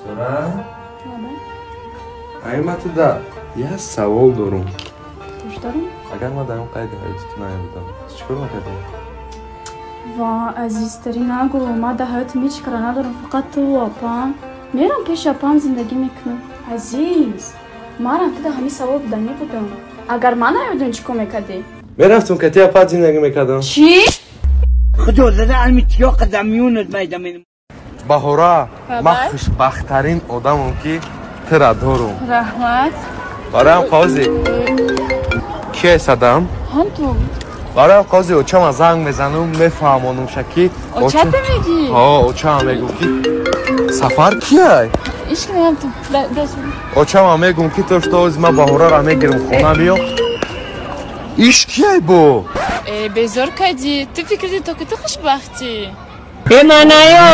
Sora. Aymatida ya savol dорум. Пуштарам? Агар ман дар он қайди ҳаётит наёбудам, чикор мекардам? Ва азизтарин нагӯ, ман дар ҳаёти ҳеҷ кара надорам, фақат ту апам. Мерам пеши апам зиндагӣ мекунам. Азиз, манам ту дар ҳамин савол буда мебудам. Агар ман наёбудам чӣ кор мекардӣ? Мерафтум ки ти апат зиндагӣ мекардам. Чӣ? Худо зада алмитиё қадамиёнат майда мен. Баҳора, ман хушбахттарин одамам ки тира дорум. Раҳмат. Барам қози. Ки ҳастадам? Ҳам ту. Барам қози очама занг мезанам, мефаҳмонумша ки Очата мегӣ? Ҳо, очама мегум ки сафар кияй? Ишки меям ту. Очама мегум ки то што ози ман Баҳораро мегирам хона биё. Иш кияй бо? Безор кардӣ. Ту фикр кардӣ то ки ту хушбахтӣ. Эманаё.